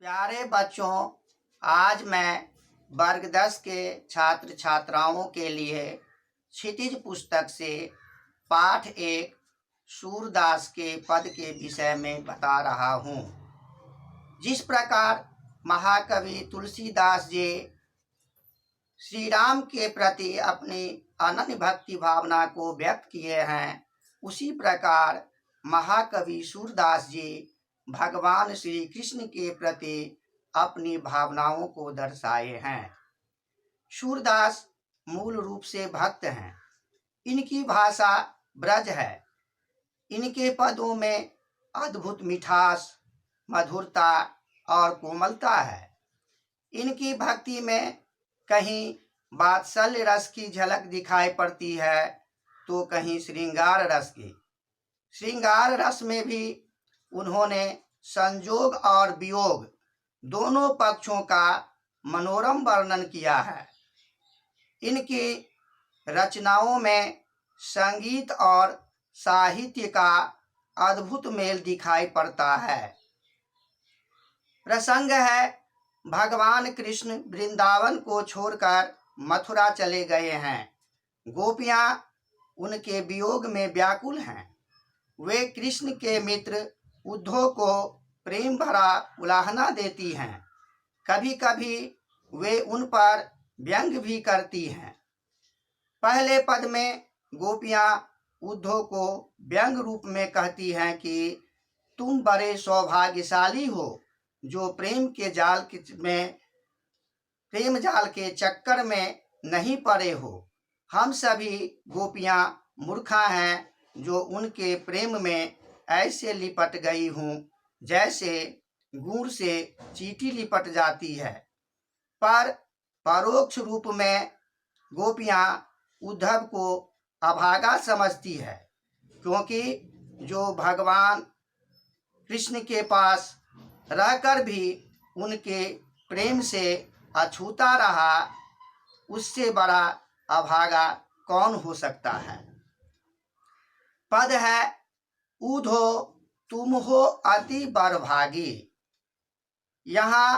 प्यारे बच्चों, आज मैं वर्ग 10 के छात्र छात्राओं के लिए क्षितिज पुस्तक से पाठ 1 सूरदास के पद के विषय में बता रहा हूँ। जिस प्रकार महाकवि तुलसीदास जी श्री राम के प्रति अपनी अनन्य भक्ति भावना को व्यक्त किए हैं, उसी प्रकार महाकवि सूरदास जी भगवान श्री कृष्ण के प्रति अपनी भावनाओं को दर्शाए हैं। सूरदास मूल रूप से भक्त हैं। इनकी भाषा ब्रज है। इनके पदों में अद्भुत मिठास, मधुरता और कोमलता है। इनकी भक्ति में कहीं वात्सल्य रस की झलक दिखाई पड़ती है तो कहीं श्रृंगार रस की। श्रृंगार रस में भी उन्होंने संजोग और वियोग दोनों पक्षों का मनोरम वर्णन किया है। इनकी रचनाओं में संगीत और साहित्य का अद्भुत मेल दिखाई पड़ता है। प्रसंग है, भगवान कृष्ण वृंदावन को छोड़कर मथुरा चले गए हैं। गोपियां उनके वियोग में व्याकुल हैं। वे कृष्ण के मित्र उद्धव को प्रेम भरा उलाहना देती हैं। कभी कभी वे उन पर व्यंग भी करती हैं। पहले पद में गोपियां उद्धव को व्यंग रूप में कहती हैं कि तुम बड़े सौभाग्यशाली हो जो प्रेम जाल के चक्कर में नहीं पड़े हो। हम सभी गोपियां मूर्खा हैं जो उनके प्रेम में ऐसे लिपट गई हूँ जैसे गुड़ से चींटी लिपट जाती है। पर परोक्ष रूप में गोपियां उद्धव को अभागा समझती है, क्योंकि जो भगवान कृष्ण के पास रहकर भी उनके प्रेम से अछूता रहा, उससे बड़ा अभागा कौन हो सकता है। पद है, उधो तुम हो अति बड़भागी। यहाँ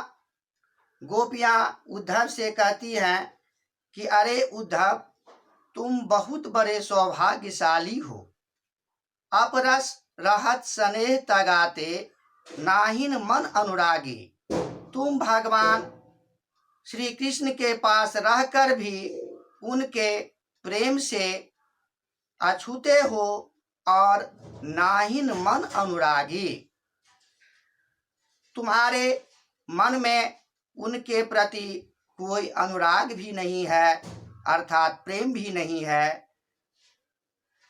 गोपियां उद्धव से कहती हैं कि अरे उद्धव, तुम बहुत बड़े सौभाग्यशाली हो। अपरस रहत स्नेह तगाते नाहिन मन अनुरागी। तुम भगवान श्री कृष्ण के पास रहकर भी उनके प्रेम से अछूते हो और नाहिन मन अनुरागी। तुम्हारे मन में उनके प्रति कोई अनुराग भी नहीं है, अर्थात प्रेम भी नहीं है,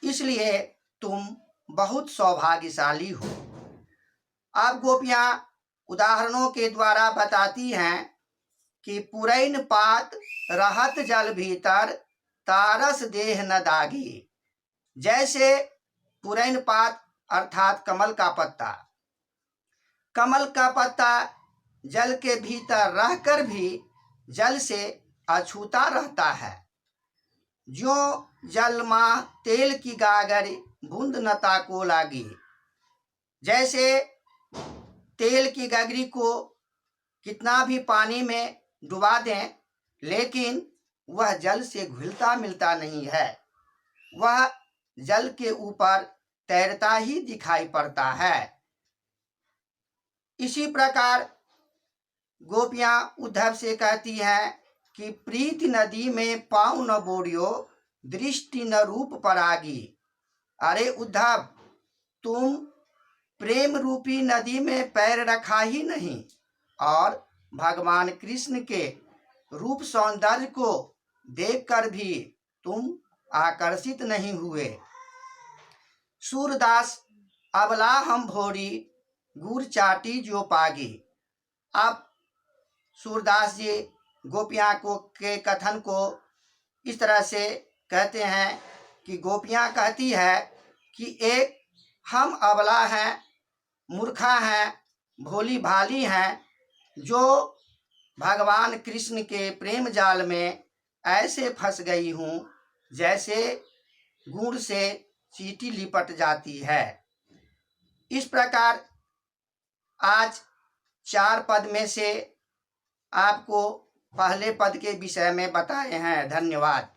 इसलिए तुम बहुत सौभाग्यशाली हो। अब गोपियां उदाहरणों के द्वारा बताती हैं कि पुरैन पात रहत जल भीतर तारस देह न दागी। जैसे पुरैन पात अर्थात कमल का पत्ता, कमल का पत्ता जल के भीतर रहकर भी जल से अछूता रहता है। जो जल माँ तेल की गागर बूंद न ताको लागी। जैसे तेल की गगरी को कितना भी पानी में डुबा दें, लेकिन वह जल से घुलता मिलता नहीं है, वह जल के ऊपर तैरता ही दिखाई पड़ता है। इसी प्रकार गोपियां उद्धव से कहती हैं कि प्रीति नदी में पाँव न बोरियो, दृष्टि न रूप परागी। अरे उद्धव, तुम प्रेम रूपी नदी में पैर रखा ही नहीं और भगवान कृष्ण के रूप सौंदर्य को देखकर भी तुम आकर्षित नहीं हुए। सूरदास अबला हम भोरी गुड़ चाटी जो पागी। अब सूरदास जी गोपियां के कथन को इस तरह से कहते हैं कि गोपियां कहती है कि एक हम अबला हैं, मूर्खा हैं, भोली भाली हैं, जो भगवान कृष्ण के प्रेम जाल में ऐसे फंस गई हूँ जैसे गुड़ से चींटी लिपट जाती है। इस प्रकार आज 4 पद में से आपको पहले पद के विषय में बताए हैं। धन्यवाद।